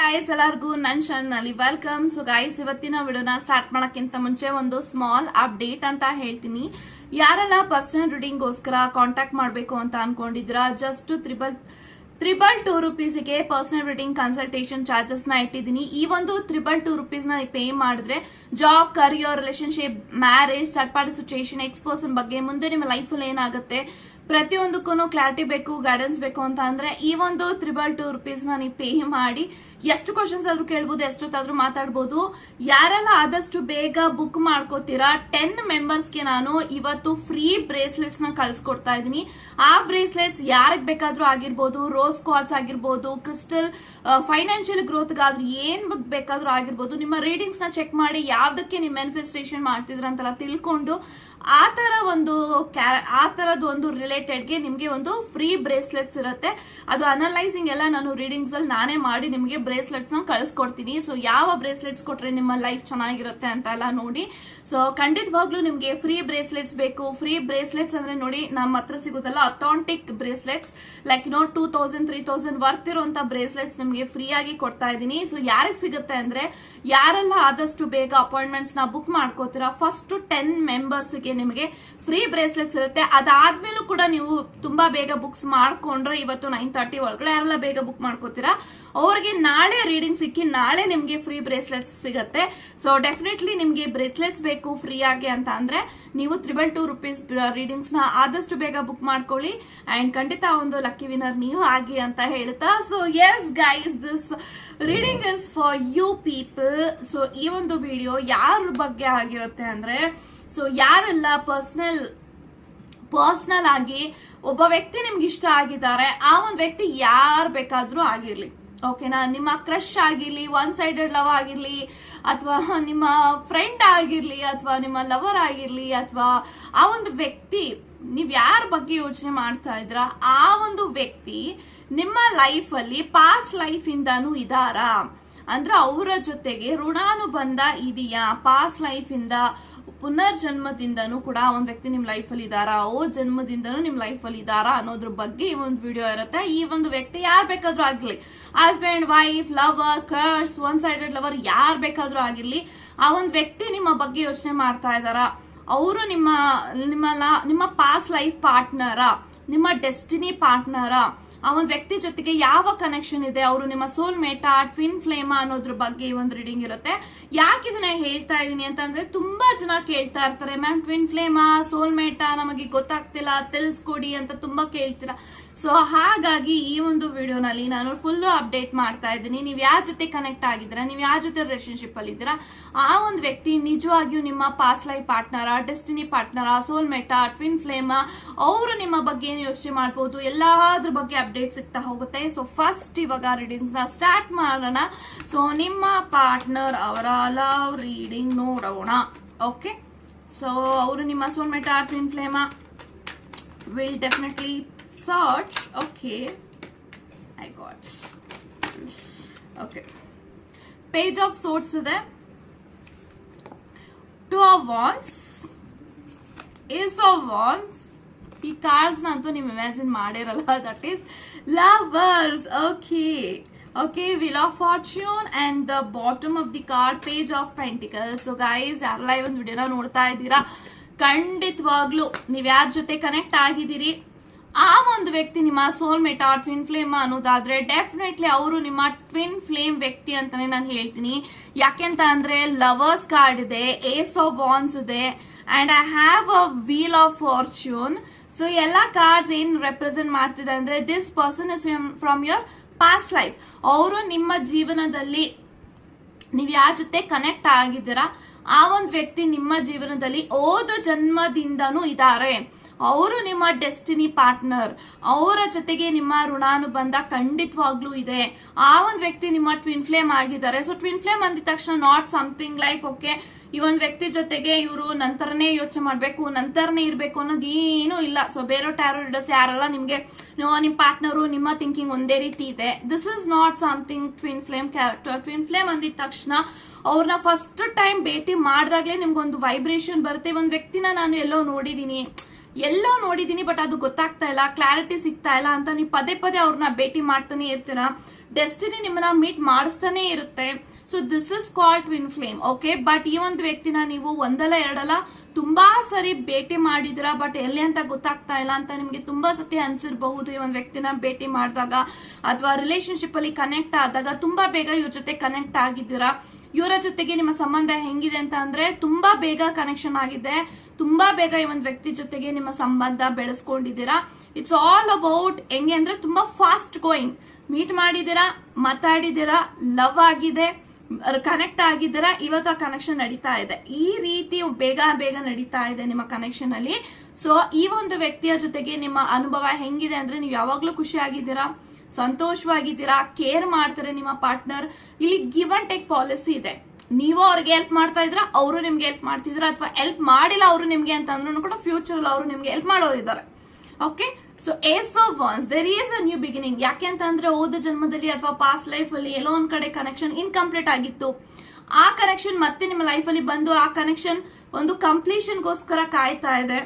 Guys, ಎಲ್ಲರಿಗೂ ನನ್ನ channel welcome. So guys, ಇವತ್ತಿನ ವಿಡಿಯೋನ ಸ್ಟಾರ್ಟ್ ಮಾಡಕ್ಕಿಂತ ಮುಂಚೆ ಒಂದು ಸ್ಮಾಲ್ ಅಪ್ಡೇಟ್ ಅಂತ ಹೇಳ್ತೀನಿ. ಯಾರೆಲ್ಲ ಪರ್ಸನಲ್ ರೀಡಿಂಗ್ ಗೋಸ್ಕರ ಕಾಂಟ್ಯಾಕ್ಟ್ ಮಾಡಬೇಕು ಅಂತ ಅನ್ಕೊಂಡಿದ್ರ, ಜಸ್ಟ್ ತ್ರಿಬಲ್ ರುಪೀಸ್ಗೆ ಪರ್ಸನಲ್ ರೀಡಿಂಗ್ ಕನ್ಸಲ್ಟೇಷನ್ ಚಾರ್ಜಸ್ ನ ಇಟ್ಟಿದ್ದೀನಿ. ಈ ಒಂದು ₹2 ನ ಪೇ ಮಾಡಿದ್ರೆ job, career, relationship, marriage, third party situation, ex person ಬಗ್ಗೆ ಮುಂದೆ ನಿಮ್ಮ ಲೈಫ್ ಅಲ್ಲಿ ಏನಾಗುತ್ತೆ ಪ್ರತಿಯೊಂದಕ್ಕೂ ಕ್ಲಾರಿಟಿ ಬೇಕು, ಗೈಡೆನ್ಸ್ ಬೇಕು ಅಂತ ಅಂದ್ರೆ ಈ ಒಂದು ₹2 ನ ನೀವು ಪೇ ಮಾಡಿ ಎಷ್ಟು ಕ್ವಶನ್ಸ್ ಆದ್ರೂ ಕೇಳ್ಬೋದು, ಎಷ್ಟೊತ್ತಾದ್ರೂ ಮಾತಾಡ್ಬೋದು. ಯಾರೆಲ್ಲ ಆದಷ್ಟು ಬೇಗ ಬುಕ್ ಮಾಡ್ಕೋತೀರಾ 10 ಮೆಂಬರ್ಸ್ಗೆ ನಾನು ಇವತ್ತು ಫ್ರೀ ಬ್ರೇಸ್ಲೆಟ್ಸ್ ನ ಕಳ್ಸಿಕೊಡ್ತಾ ಇದ್ದೀನಿ. ಆ ಬ್ರೇಸ್ಲೆಟ್ಸ್ ಯಾರಿಗ್ ಬೇಕಾದ್ರೂ ಆಗಿರ್ಬೋದು, ರೋಸ್ ಕ್ವಾರ್ಟ್ಸ್ ಆಗಿರ್ಬೋದು, ಕ್ರಿಸ್ಟಲ್, ಫೈನಾನ್ಷಿಯಲ್ ಗ್ರೋತ್ಗಾದ್ರೂ ಏನ್ ಬೇಕಾದ್ರೂ ಆಗಿರ್ಬೋದು. ನಿಮ್ಮ ರೀಡಿಂಗ್ಸ್ ನ ಚೆಕ್ ಮಾಡಿ ಯಾವ್ದಕ್ಕೆ ನೀವು ಮ್ಯಾನಿಫೆಸ್ಟೇಷನ್ ಮಾಡ್ತಿದ್ರ ಅಂತೆಲ್ಲ ತಿಳ್ಕೊಂಡು ಆ ತರದ್ ಒಂದು ರಿಲೇಟೆಡ್ಗೆ ನಿಮ್ಗೆ ಒಂದು ಫ್ರೀ ಬ್ರೇಸ್ಲೆಟ್ಸ್ ಇರುತ್ತೆ. ಅದು ಅನಲೈಸಿಂಗ್ ಎಲ್ಲ ನಾನು ರೀಡಿಂಗ್ಸ್ ಅಲ್ಲಿ ನಾನೇ ಮಾಡಿ ನಿಮ್ಗೆ ಬ್ರೇಸ್ಲೆಟ್ಸ್ ನ ಕಳಿಸ್ಕೊಡ್ತೀನಿ. ಸೊ ಯಾವ ಬ್ರೇಸ್ಲೆಟ್ಸ್ ಕೊಟ್ರೆ ನಿಮ್ಮ ಲೈಫ್ ಚೆನ್ನಾಗಿರುತ್ತೆ ಅಂತ ಎಲ್ಲ ನೋಡಿ. ಸೊ ಖಂಡಿತವಾಗ್ಲೂ ನಿಮ್ಗೆ ಫ್ರೀ ಬ್ರೇಸ್ಲೆಟ್ಸ್ ಬೇಕು. ಫ್ರೀ ಬ್ರೇಸ್ಲೆಟ್ಸ್ ಅಂದ್ರೆ ನೋಡಿ, ನಮ್ಮ ಹತ್ರ ಸಿಗುತ್ತಲ್ಲ ಅಥೆಂಟಿಕ್ ಬ್ರೇಸ್ಲೆಟ್ಸ್, ಲೈಕ್ 2000, 3000 ವರ್ತ್ ಇರುವಂತ ಬ್ರೇಸ್ಲೆಟ್ಸ್ ನಿಮ್ಗೆ ಫ್ರೀ ಆಗಿ ಕೊಡ್ತಾ ಇದ್ದೀನಿ. ಸೊ ಯಾರಿಗೆ ಸಿಗುತ್ತೆ ಅಂದ್ರೆ, ಯಾರೆಲ್ಲ ಆದಷ್ಟು ಬೇಗ ಅಪಾಯಿಂಟ್ಮೆಂಟ್ಸ್ ನ ಬುಕ್ ಮಾಡ್ಕೋತೀರಾ, ಫಸ್ಟ್ 10 ಮೆಂಬರ್ಸ್ಗೆ ನಿಮಗೆ ಫ್ರೀ ಬ್ರೇಸ್ಲೆಟ್ಸ್ ಇರುತ್ತೆ. ಅದಾದ್ಮೇಲೂ ಕೂಡ ನೀವು ತುಂಬಾ ಬೇಗ ಬುಕ್ಸ್ ಮಾಡ್ಕೊಂಡ್ರೆ ಇವತ್ತು 9:30 ಒಳಗಡೆ ಯಾರೆಲ್ಲ ಬೇಗ ಬುಕ್ ಮಾಡ್ಕೋತೀರಾ ಅವ್ರಿಗೆ ನಾಳೆ ರೀಡಿಂಗ್ ಸಿಕ್ಕಿ ನಾಳೆ ನಿಮ್ಗೆ ಫ್ರೀ ಬ್ರೇಸ್ಲೆಟ್ಸ್ ಸಿಗುತ್ತೆ. ಸೊ ಡೆಫಿನೆಟ್ಲಿ ನಿಮ್ಗೆ ಬ್ರೇಸ್ಲೆಟ್ಸ್ ಬೇಕು ಫ್ರೀ ಆಗಿ ಅಂತ ಅಂದ್ರೆ ನೀವು ₹2 ರೀಡಿಂಗ್ಸ್ ನ ಆದಷ್ಟು ಬೇಗ ಬುಕ್ ಮಾಡ್ಕೊಳ್ಳಿ. ಅಂಡ್ ಖಂಡಿತ ಒಂದು ಲಕ್ಕಿ ವಿನರ್ ನೀವು ಆಗಿ ಅಂತ ಹೇಳ್ತಾ, so yes guys, this reading is for you people. So ಈ ಒಂದು ವಿಡಿಯೋ ಯಾರ ಬಗ್ಗೆ ಆಗಿರುತ್ತೆ ಅಂದ್ರೆ, ಸೊ ಯಾರೆಲ್ಲ ಪರ್ಸನಲ್ ಆಗಿ ಒಬ್ಬ ವ್ಯಕ್ತಿ ನಿಮ್ಗೆ ಇಷ್ಟ ಆಗಿದ್ದಾರೆ, ಆ ಒಂದು ವ್ಯಕ್ತಿ ಯಾರು ಬೇಕಾದ್ರೂ ಆಗಿರ್ಲಿ, ಓಕೆನಾ, ನಿಮ್ಮ ಕ್ರಶ್ ಆಗಿರ್ಲಿ, ಒನ್ ಸೈಡೆಡ್ ಲವ್ ಆಗಿರ್ಲಿ, ಅಥವಾ ನಿಮ್ಮ ಫ್ರೆಂಡ್ ಆಗಿರ್ಲಿ, ಅಥವಾ ನಿಮ್ಮ ಲವರ್ ಆಗಿರ್ಲಿ, ಅಥವಾ ಆ ಒಂದು ವ್ಯಕ್ತಿ ನೀವ್ ಯಾರ ಬಗ್ಗೆ ಯೋಚನೆ ಮಾಡ್ತಾ ಇದ್ರ ಆ ಒಂದು ವ್ಯಕ್ತಿ ನಿಮ್ಮ ಲೈಫ್ ಅಲ್ಲಿ ಪಾಸ್ಟ್ ಲೈಫ್ ಇಂದಾನು ಇದಾರಾ ಅಂದ್ರೆ ಅವರ ಜೊತೆಗೆ ಋಣಾನುಬಂಧ ಇದೆಯಾ, ಪಾಸ್ಟ್ ಲೈಫ್ ಇಂದ ಪುನರ್ಜನ್ಮದಿಂದನೂ ಕೂಡ ಒಂದ್ ವ್ಯಕ್ತಿ ನಿಮ್ ಲೈಫ್ ಅಲ್ಲಿ ಇದಾರಾ, ಜನ್ಮದಿಂದನೂ ನಿಮ್ ಲೈಫ್ ಅಲ್ಲಿ ಇದಾರಾ ಅನ್ನೋದ್ರ ಬಗ್ಗೆ ಈ ಒಂದು ವಿಡಿಯೋ ಇರುತ್ತೆ. ಈ ಒಂದು ವ್ಯಕ್ತಿ ಯಾರು ಬೇಕಾದ್ರೂ ಆಗಿರ್ಲಿ, husband, wife, lover, crush, one sided lover, ಯಾರು ಬೇಕಾದ್ರೂ ಆಗಿರ್ಲಿ, ಆ ಒಂದು ವ್ಯಕ್ತಿ ನಿಮ್ಮ ಬಗ್ಗೆ ಯೋಚನೆ ಮಾಡ್ತಾ ಇದಾರ, ಅವರು ನಿಮ್ಮ ಪಾಸ್ಟ್ ಲೈಫ್ ಪಾರ್ಟ್ನರಾ, ನಿಮ್ಮ ಡೆಸ್ಟಿನಿ ಪಾರ್ಟ್ನರಾ, ಆ ಒಂದು ವ್ಯಕ್ತಿ ಜೊತೆಗೆ ಯಾವ ಕನೆಕ್ಷನ್ ಇದೆ, ಅವರು ನಿಮ್ಮ ಸೋಲ್ ಮೇಟಾ, ಟ್ವಿನ್ ಫ್ಲೇಮಾ ಅನ್ನೋದ್ರ ಬಗ್ಗೆ ಈ ಒಂದು ರೀಡಿಂಗ್ ಇರುತ್ತೆ. ಯಾಕೆ ಇದನ್ನ ಹೇಳ್ತಾ ಇದೀನಿ ಅಂತಂದ್ರೆ, ತುಂಬಾ ಜನ ಕೇಳ್ತಾ ಇರ್ತಾರೆ, ಮ್ಯಾಮ್ ಟ್ವಿನ್ ಫ್ಲೇಮಾ, ಸೋಲ್ ಮೇಟಾ ನಮಗೆ ಗೊತ್ತಾಗ್ತಿಲ್ಲ, ತಿಳಿಸ್ಕೊಡಿ ಅಂತ ತುಂಬಾ ಕೇಳ್ತೀರಾ. ಸೊ ಹಾಗಾಗಿ ಈ ಒಂದು ವಿಡಿಯೋನಲ್ಲಿ ನಾನು ಫುಲ್ ಅಪ್ಡೇಟ್ ಮಾಡ್ತಾ ಇದ್ದೀನಿ. ನೀವ್ ಯಾರ ಜೊತೆ ಕನೆಕ್ಟ್ ಆಗಿದ್ದೀರಾ, ನೀವ್ ಯಾರ ಜೊತೆ ರಿಲೇಶನ್ಶಿಪ್ ಅಲ್ಲಿ ಇದ್ದೀರಾ, ಆ ಒಂದು ವ್ಯಕ್ತಿ ನಿಜವಾಗಿಯೂ ನಿಮ್ಮ ಪಾಸ್ಟ್ ಲೈಫ್ ಪಾರ್ಟ್ನರಾ, ಡೆಸ್ಟಿನಿ ಪಾರ್ಟ್ನರಾ, ಸೋಲ್ ಮೇಟಾ, ಟ್ವಿನ್ ಫ್ಲೇಮಾ, ಅವರು ನಿಮ್ಮ ಬಗ್ಗೆ ಏನು ಯೋಚನೆ ಮಾಡಬಹುದು, ಎಲ್ಲಾದ್ರ ಬಗ್ಗೆ ಅಪ್ಡೇಟ್ ಸಿಗ್ತಾ ಹೋಗುತ್ತೆ. ಸೊ ಫಸ್ಟ್ ಇವಾಗ ರೀಡಿಂಗ್ಸ್ ನ ಸ್ಟಾರ್ಟ್ ಮಾಡೋಣ. ಸೊ ನಿಮ್ಮ ಪಾರ್ಟ್ನರ್ ಅವರ ಲವ್ ರೀಡಿಂಗ್ ನೋಡೋಣ. ಓಕೆ, ಸೊ ಅವರು ನಿಮ್ಮ ಸೋಲ್ ಮೇಟಾ, ಟ್ವಿನ್ ಫ್ಲೇಮಾ will definitely search. Okay, I got. Okay, page of swords ಇದೆ, two of wands, ace of wands. ಈ ಕಾರ್ಡ್ಸ್ ನಂತೂ ನೀವು ಇಮ್ಯಾಜಿನ್ ಮಾಡಿರಲ್ಲ, that is lovers. okay, wheel of fortune and the bottom of the card page of pentacles. So guys, ಯಾರೆಲ್ಲ ಈ ಒಂದು ವಿಡಿಯೋನ ನೋಡ್ತಾ ಇದ್ದೀರಾ, ಖಂಡಿತವಾಗ್ಲೂ ನೀವ್ ಯಾರ ಜೊತೆ ಕನೆಕ್ಟ್ ಆಗಿದ್ದೀರಿ ಆ ಒಂದು ವ್ಯಕ್ತಿ ನಿಮ್ಮ ಸೋಲ್ ಮೇಟಾ, ಟ್ವಿನ್ ಫ್ಲೇಮ್ ಅನ್ನೋದಾದ್ರೆ ಡೆಫಿನೆಟ್ಲಿ ಅವರು ನಿಮ್ಮ ಟ್ವಿನ್ ಫ್ಲೇಮ್ ವ್ಯಕ್ತಿ ಅಂತಾನೆ ನಾನು ಹೇಳ್ತೀನಿ. ಯಾಕೆಂತ ಅಂದ್ರೆ ಲವರ್ಸ್ ಕಾರ್ಡ್ ಇದೆ, ಏಸ್ ಆಫ್ ವಾನ್ಸ್ ಇದೆ, and I have a wheel of fortune. So ಎಲ್ಲಾ ಕಾರ್ಡ್ಸ್ ಏನ್ ರೆಪ್ರೆಸೆಂಟ್ ಮಾಡ್ತಿದೆ ಅಂದ್ರೆ, this person is from your past life. ಅವರು ನಿಮ್ಮ ಜೀವನದಲ್ಲಿ ನೀವ್ ಯಾರ ಜೊತೆ ಕನೆಕ್ಟ್ ಆಗಿದ್ದೀರಾ ಆ ಒಂದು ವ್ಯಕ್ತಿ ನಿಮ್ಮ ಜೀವನದಲ್ಲಿ ಹೋದ ಜನ್ಮದಿಂದನೂ ಇದ್ದಾರೆ. ಅವರು ನಿಮ್ಮ ಡೆಸ್ಟಿನಿ ಪಾರ್ಟ್ನರ್, ಅವರ ಜೊತೆಗೆ ನಿಮ್ಮ ಋಣಾನುಬಂಧ ಖಂಡಿತವಾಗ್ಲೂ ಇದೆ. ಆ ಒಂದು ವ್ಯಕ್ತಿ ನಿಮ್ಮ ಟ್ವಿನ್ ಫ್ಲೇಮ್ ಆಗಿದ್ದಾರೆ. ಸೊ ಟ್ವಿನ್ ಫ್ಲೇಮ್ ಅಂದಿದ ತಕ್ಷಣ ನಾಟ್ ಸಮಥಿಂಗ್ ಲೈಕ್ ಓಕೆ ಈ ಒಂದು ವ್ಯಕ್ತಿ ಜೊತೆಗೆ ಇವರು ನಂತರನೇ ಯೋಚನೆ ಮಾಡ್ಬೇಕು, ನಂತರನೇ ಇರ್ಬೇಕು ಅನ್ನೋದು ಏನೂ ಇಲ್ಲ. ಸೊ ಬೇರೆ ಟ್ಯಾರೋ ರೀಡರ್ಸ್ ಯಾರೆಲ್ಲ ನಿಮ್ಗೆ ನಿಮ್ ಪಾರ್ಟ್ನರು ನಿಮ್ಮ ಥಿಂಕಿಂಗ್ ಒಂದೇ ರೀತಿ ಇದೆ, this is not something twin flame character. Twin flame ಅಂದಿದ ತಕ್ಷಣ ಅವ್ರನ್ನ ಫಸ್ಟ್ ಟೈಮ್ ಭೇಟಿ ಮಾಡಿದಾಗಲೇ ನಿಮ್ಗೊಂದು ವೈಬ್ರೇಷನ್ ಬರುತ್ತೆ. ಒಂದು ವ್ಯಕ್ತಿನ ನಾನು ಎಲ್ಲೋ ನೋಡಿದೀನಿ ಬಟ್ ಅದು ಗೊತ್ತಾಗ್ತಾ ಇಲ್ಲ, ಕ್ಲಾರಿಟಿ ಸಿಗ್ತಾ ಇಲ್ಲ ಅಂತ ನೀವು ಪದೇ ಅವ್ರನ್ನ ಭೇಟಿ ಮಾಡ್ತಾನೆ ಇರ್ತೀರಾ. ಡೆಸ್ಟಿನಿ ನಿಮ್ಮನ್ನ ಮೀಟ್ ಮಾಡಿಸ್ತಾನೆ ಇರುತ್ತೆ. So this is called twin flame. Okay, but ಈ ಒಂದು ವ್ಯಕ್ತಿನ ನೀವು ಒಂದಲ್ಲ ಎರಡಲ್ಲ ತುಂಬಾ ಸರಿ ಭೇಟಿ ಮಾಡಿದಿರಾ, ಬಟ್ ಎಲ್ಲಿ ಅಂತ ಗೊತ್ತಾಗ್ತಾ ಇಲ್ಲ ಅಂತ ನಿಮ್ಗೆ ತುಂಬಾ ಸತಿ ಅನ್ಸಿರ್ಬಹುದು. ಈ ಒಂದು ವ್ಯಕ್ತಿನ ಭೇಟಿ ಮಾಡಿದಾಗ ಅಥವಾ ರಿಲೇಶನ್ಶಿಪ್ ಅಲ್ಲಿ ಕನೆಕ್ಟ್ ಆದಾಗ ತುಂಬಾ ಬೇಗ ಇವ್ರ ಜೊತೆ ಕನೆಕ್ಟ್ ಆಗಿದ್ದೀರಾ. ಇವರ ಜೊತೆಗೆ ನಿಮ್ಮ ಸಂಬಂಧ ಹೆಂಗಿದೆ ಅಂತ ಅಂದ್ರೆ ತುಂಬಾ ಬೇಗ ಕನೆಕ್ಷನ್ ಆಗಿದೆ, ತುಂಬಾ ಬೇಗ ಈ ಒಂದು ವ್ಯಕ್ತಿ ಜೊತೆಗೆ ನಿಮ್ಮ ಸಂಬಂಧ ಬೆಳೆಸ್ಕೊಂಡಿದ್ದೀರಾ. ಇಟ್ಸ್ ಆಲ್ ಅಬೌಟ್ ಹೆಂಗೆ ಅಂದ್ರೆ ತುಂಬಾ ಫಾಸ್ಟ್ ಗೋಯಿಂಗ್. ಮೀಟ್ ಮಾಡಿದಿರಾ, ಮಾತಾಡಿದಿರಾ, ಲವ್ ಆಗಿದೆ, ಕನೆಕ್ಟ್ ಆಗಿದ್ದೀರಾ, ಇವತ್ತು ಆ ಕನೆಕ್ಷನ್ ನಡೀತಾ ಇದೆ. ಈ ರೀತಿ ಬೇಗ ಬೇಗ ನಡೀತಾ ಇದೆ ನಿಮ್ಮ ಕನೆಕ್ಷನ್ ಅಲ್ಲಿ. ಸೊ ಈ ಒಂದು ವ್ಯಕ್ತಿಯ ಜೊತೆಗೆ ನಿಮ್ಮ ಅನುಭವ ಹೆಂಗಿದೆ ಅಂದ್ರೆ ನೀವು ಯಾವಾಗ್ಲೂ ಖುಷಿ ಆಗಿದ್ದೀರಾ, ಸಂತೋಷವಾಗಿದ್ದೀರಾ, ಕೇರ್ ಮಾಡ್ತಾರೆ ನಿಮ್ಮ ಪಾರ್ಟ್ನರ್. ಇಲ್ಲಿ ಗಿವ್ ಅಂಡ್ ಟೇಕ್ ಪಾಲಿಸಿ ಇದೆ. ನೀವು ಅವ್ರಿಗೆ ಹೆಲ್ಪ್ ಮಾಡ್ತಾ ಇದ್ರ, ಅವರು ನಿಮ್ಗೆ ಹೆಲ್ಪ್ ಮಾಡ್ತಿದ್ರ, ಅಥವಾ ಹೆಲ್ಪ್ ಮಾಡಿಲ್ಲ ಅವರು ನಿಮ್ಗೆ ಅಂತ ಅಂದ್ರೂ ಕೂಡ ಫ್ಯೂಚರ್ ಅಲ್ಲಿ ಅವರು ನಿಮ್ಗೆ ಹೆಲ್ಪ್ ಮಾಡೋರು ಇದ್ದಾರೆ. Okay, so as of once, there is a new beginning. ಯಾಕೆ ಅಂತ ಅಂದ್ರೆ ಹೋದ ಜನ್ಮದಲ್ಲಿ ಅಥವಾ ಪಾಸ್ಟ್ ಲೈಫ್ ಅಲ್ಲಿ ಎಲ್ಲೋ ಒಂದ್ ಕಡೆ ಕನೆಕ್ಷನ್ ಇನ್ಕಂಪ್ಲೀಟ್ ಆಗಿತ್ತು. ಆ ಕನೆಕ್ಷನ್ ಮತ್ತೆ ನಿಮ್ಮ ಲೈಫ್ ಅಲ್ಲಿ ಬಂದು ಆ ಕನೆಕ್ಷನ್ ಒಂದು ಕಂಪ್ಲೀಷನ್ ಗೋಸ್ಕರ ಕಾಯ್ತಾ ಇದೆ.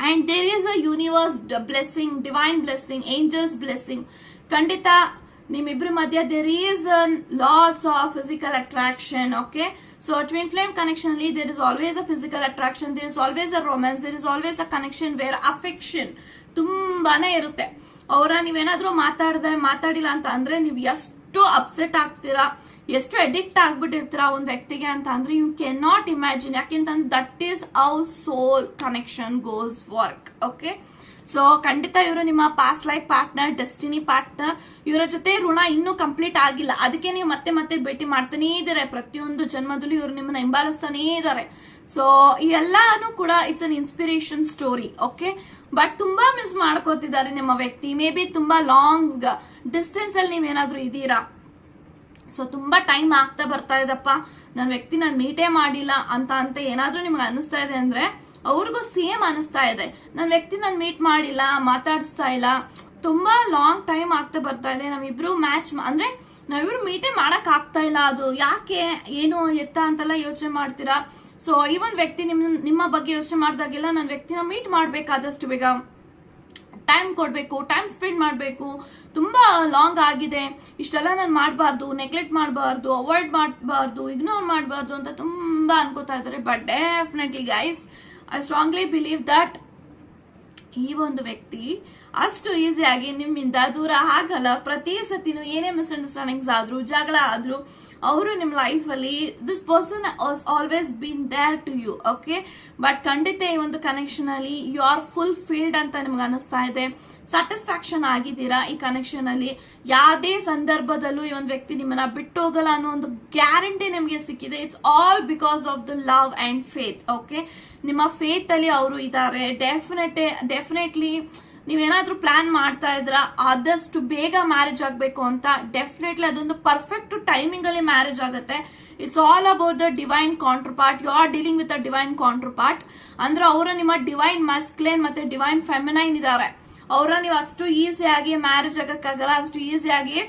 And there is a universe blessing, divine blessing, angels blessing. ಖಂಡಿತ ನಿಮ್ಮಿಬ್ರ ಮಧ್ಯ there is lots of physical attraction. Okay, so twin flame connection ಅಲ್ಲಿ there is always a physical attraction, there is always a romance, there is always a connection where affection ತುಂಬಾನೇ ಇರುತ್ತೆ. ಅವರ ನೀವೇನಾದ್ರೂ ಮಾತಾಡಿಲ್ಲ ಅಂತ ಅಂದ್ರೆ ನೀವು ಎಷ್ಟು ಅಪ್ಸೆಟ್ ಆಗ್ತೀರಾ, ಎಷ್ಟು ಅಡಿಕ್ಟ್ ಆಗ್ಬಿಟ್ಟಿರ್ತೀರಾ ಒಂದ್ ವ್ಯಕ್ತಿಗೆ ಅಂತ ಅಂದ್ರೆ ಯು ಕ್ಯಾನ್ ನಾಟ್ ಇಮ್ಯಾಜಿನ್. ಯಾಕೆಂತಂದ್ರೆ that is our soul connection goes work. Okay, so ಖಂಡಿತ ಇವರು ನಿಮ್ಮ past life partner, destiny partner. ಇವರ ಜೊತೆ ಋಣ ಇನ್ನೂ ಕಂಪ್ಲೀಟ್ ಆಗಿಲ್ಲ, ಅದಕ್ಕೆ ನೀವು ಮತ್ತೆ ಮತ್ತೆ ಭೇಟಿ ಮಾಡ್ತಾನೇ ಇದ್ದಾರೆ. ಪ್ರತಿಯೊಂದು ಜನ್ಮದಲ್ಲೂ ಇವರು ನಿಮ್ಮನ್ನ ಹಿಂಬಾಲಿಸ್ತಾನೇ ಇದ್ದಾರೆ. ಸೊ ಇವೆಲ್ಲಾನು ಕೂಡ it's an inspiration story. Okay, but ತುಂಬಾ ಮಿಸ್ ಮಾಡ್ಕೋತಿದ್ದಾರೆ ನಿಮ್ಮ ವ್ಯಕ್ತಿ. ಮೇ ಬಿ ತುಂಬಾ ಲಾಂಗ್ ಡಿಸ್ಟೆನ್ಸ್ ಅಲ್ಲಿ ನೀವೇನಾದ್ರೂ ಇದ್ದೀರಾ. ಸೊ ತುಂಬಾ ಟೈಮ್ ಆಗ್ತಾ ಬರ್ತಾ ಇದಪ್ಪ, ನನ್ನ ವ್ಯಕ್ತಿ ನಾನು ಮೀಟೇ ಮಾಡಿಲ್ಲ ಅಂತ ಏನಾದ್ರೂ ನಿಮ್ಗೆ ಅನಿಸ್ತಾ ಇದೆ ಅಂದ್ರೆ ಅವ್ರಿಗೂ ಸೇಮ್ ಅನಿಸ್ತಾ ಇದೆ. ನನ್ನ ವ್ಯಕ್ತಿ ನಾನು ಮೀಟ್ ಮಾಡಿಲ್ಲ, ಮಾತಾಡಿಸ್ತಾ ಇಲ್ಲ, ತುಂಬಾ ಲಾಂಗ್ ಟೈಮ್ ಆಗ್ತಾ ಬರ್ತಾ ಇದೆ. ನಾವಿಬ್ರು ಮ್ಯಾಚ್ ಅಂದ್ರೆ ನಾವಿಬ್ರು ಮೀಟೇ ಮಾಡಕ್ ಆಗ್ತಾ ಇಲ್ಲ. ಅದು ಯಾಕೆ, ಏನು ಎತ್ತ ಅಂತೆಲ್ಲ ಯೋಚನೆ ಮಾಡ್ತೀರಾ. ಸೊ ಈ ಒಂದು ವ್ಯಕ್ತಿ ನಿಮ್ಮ ಬಗ್ಗೆ ಯೋಚನೆ ಮಾಡಿದಾಗೆಲ್ಲ ನನ್ನ ವ್ಯಕ್ತಿನ ಮೀಟ್ ಮಾಡ್ಬೇಕಾದಷ್ಟು ಬೇಗ ಟೈಮ್ ಕೊಡ್ಬೇಕು, ಟೈಮ್ ಸ್ಪೆಂಡ್ ಮಾಡ್ಬೇಕು. ತುಂಬಾ ಲಾಂಗ್ ಆಗಿದೆ, ಇಷ್ಟೆಲ್ಲ ನಾನು ಮಾಡಬಾರ್ದು, ನೆಗ್ಲೆಕ್ಟ್ ಮಾಡಬಾರ್ದು, ಅವಾಯ್ಡ್ ಮಾಡಬಾರ್ದು, ಇಗ್ನೋರ್ ಮಾಡಬಾರ್ದು ಅಂತ ತುಂಬಾ ಅನ್ಕೋತಾ ಇದ್ದಾರೆ. But definitely guys, I strongly believe that ಈ ಒಂದು ವ್ಯಕ್ತಿ ಅಷ್ಟು ಈಸಿಯಾಗಿ ನಿಮ್ಮಿಂದ ದೂರ ಆಗಲ್ಲ. ಪ್ರತಿ ಸತಿನೂ ಏನೇ ಮಿಸ್ಅಂಡರ್ಸ್ಟ್ಯಾಂಡಿಂಗ್ಸ್ ಆದ್ರೂ, ಜಗಳ ಆದ್ರೂ, ಅವರು ನಿಮ್ಮ ಲೈಫ್ ಅಲ್ಲಿ this person always been there to you. Okay, but ಖಂಡಿತ ಈ ಒಂದು ಕನೆಕ್ಷನ್ ಅಲ್ಲಿ ಯು ಆರ್ ಫುಲ್ ಫೀಲ್ಡ್ ಅಂತ ನಿಮ್ಗೆ ಅನಿಸ್ತಾ ಇದೆ. ಸ್ಯಾಟಿಸ್ಫ್ಯಾಕ್ಷನ್ ಆಗಿದ್ದೀರಾ ಈ ಕನೆಕ್ಷನ್ ಅಲ್ಲಿ. ಯಾವುದೇ ಸಂದರ್ಭದಲ್ಲೂ ಈ ಒಂದು ವ್ಯಕ್ತಿ ನಿಮ್ಮನ್ನ ಬಿಟ್ಟು ಹೋಗಲ್ಲ ಅನ್ನೋ ಒಂದು ಗ್ಯಾರಂಟಿ ನಿಮಗೆ ಸಿಕ್ಕಿದೆ. It's all because of the love and faith. Okay, ನಿಮ್ಮ ಫೇತ್ ಅಲ್ಲಿ ಅವರು ಇದ್ದಾರೆ. ಡೆಫಿನೆಟ್ಲಿ ನೀವೇನಾದ್ರೂ ಪ್ಲಾನ್ ಮಾಡ್ತಾ ಇದ್ರ ಆದಷ್ಟು ಬೇಗ ಮ್ಯಾರೇಜ್ ಆಗ್ಬೇಕು ಅಂತ, ಡೆಫಿನೆಟ್ಲಿ ಅದೊಂದು ಪರ್ಫೆಕ್ಟ್ ಟೈಮಿಂಗ್ ಅಲ್ಲಿ ಮ್ಯಾರೇಜ್ ಆಗುತ್ತೆ. It's all about the divine counterpart. You are dealing with a divine counterpart. ಅಂದ್ರೆ ಅವರ ನಿಮ್ಮ ಡಿವೈನ್ ಮಸ್ಕ್ಲೇನ್ ಮತ್ತೆ ಡಿವೈನ್ ಫೆಮಿನೈನ್ ಇದಾರೆ. ಅವರ ನೀವು ಅಷ್ಟು ಈಸಿಯಾಗಿ ಮ್ಯಾರೇಜ್ ಆಗಕ್ಕಾಗಲ್ಲ, ಅಷ್ಟು ಈಸಿಯಾಗಿ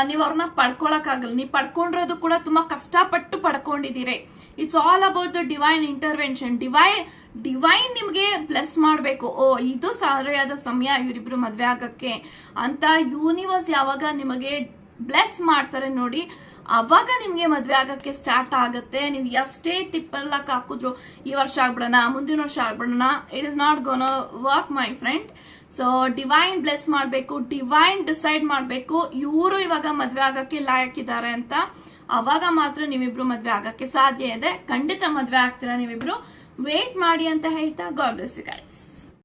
ನೀವು ಅವ್ರನ್ನ ಪಡ್ಕೊಳಕ್ಕಾಗಲ್ಲ. ನೀವು ಪಡ್ಕೊಂಡಿರೋದು ಕೂಡ ತುಂಬಾ ಕಷ್ಟಪಟ್ಟು ಪಡ್ಕೊಂಡಿದ್ದೀರಿ. It's all about the divine intervention. Divine ನಿಮ್ಗೆ ಬ್ಲೆಸ್ ಮಾಡ್ಬೇಕು. ಓ, ಇದು ಸರಿಯಾದ ಸಮಯ ಇವರಿಬ್ರು ಮದ್ವೆ ಆಗಕ್ಕೆ ಅಂತ ಯೂನಿವರ್ಸ್ ಯಾವಾಗ ನಿಮಗೆ ಬ್ಲೆಸ್ ಮಾಡ್ತಾರೆ ನೋಡಿ, ಅವಾಗ ನಿಮ್ಗೆ ಮದ್ವೆ ಆಗಕ್ಕೆ ಸ್ಟಾರ್ಟ್ ಆಗುತ್ತೆ. ನೀವು ಎಷ್ಟೇ ತಿಪ್ಪರ್ಲಕ್ ಹಾಕಿದ್ರು ಈ ವರ್ಷ ಆಗ್ಬಿಡೋಣ, ಮುಂದಿನ ವರ್ಷ ಆಗ್ಬಿಡೋಣ, it is not gonna work my friend. So divine bless ಮಾಡ್ಬೇಕು, ಡಿವೈನ್ ಡಿಸೈಡ್ ಮಾಡ್ಬೇಕು ಇವರು ಇವಾಗ ಮದ್ವೆ ಆಗಕ್ಕೆ ಲಾಯಕ್ಕಿದ್ದಾರೆ ಅಂತ. ಅವಾಗ ಮಾತ್ರ ನೀವಿಬ್ರು ಮದ್ವೆ ಆಗಕ್ಕೆ ಸಾಧ್ಯ ಇದೆ. ಖಂಡಿತ ಮದ್ವೆ ಆಗ್ತೀರಾ ನೀವಿಬ್ರು. ವೇಟ್ ಮಾಡಿ ಅಂತ ಹೇಳ್ತಾ ಗಾಡ್ ಬ್ಲೆಸ್ ಯು ಗೈಸ್.